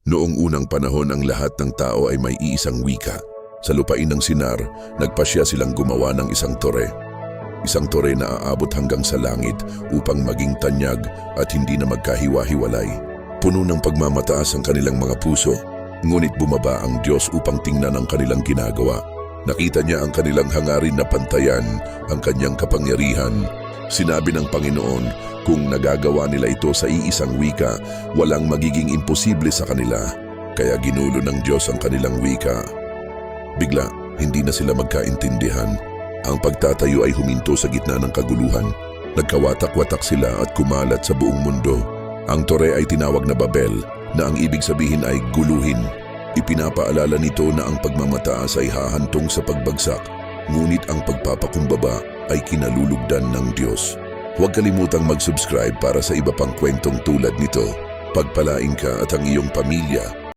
Noong unang panahon ang lahat ng tao ay may iisang wika. Sa lupain ng Sinar, nagpasya silang gumawa ng isang tore. Isang tore na aabot hanggang sa langit upang maging tanyag at hindi na magkahiwa-hiwalay. Puno ng pagmamataas ang kanilang mga puso, ngunit bumaba ang Diyos upang tingnan ang kanilang ginagawa. Nakita niya ang kanilang hangarin na pantayan ang kanyang kapangyarihan. Sinabi ng Panginoon, kung nagagawa nila ito sa iisang wika, walang magiging imposible sa kanila. Kaya ginulo ng Diyos ang kanilang wika. Bigla, hindi na sila magkaintindihan. Ang pagtatayo ay huminto sa gitna ng kaguluhan. Nagkawatak-watak sila at kumalat sa buong mundo. Ang tore ay tinawag na Babel, na ang ibig sabihin ay guluhin. Ipinapaalala nito na ang pagmamataas ay hahantong sa pagbagsak, ngunit ang pagpapakumbaba ay kinalulugdan ng Diyos. Huwag kalimutang mag-subscribe para sa iba pang kwentong tulad nito. Pagpalain ka at ang iyong pamilya.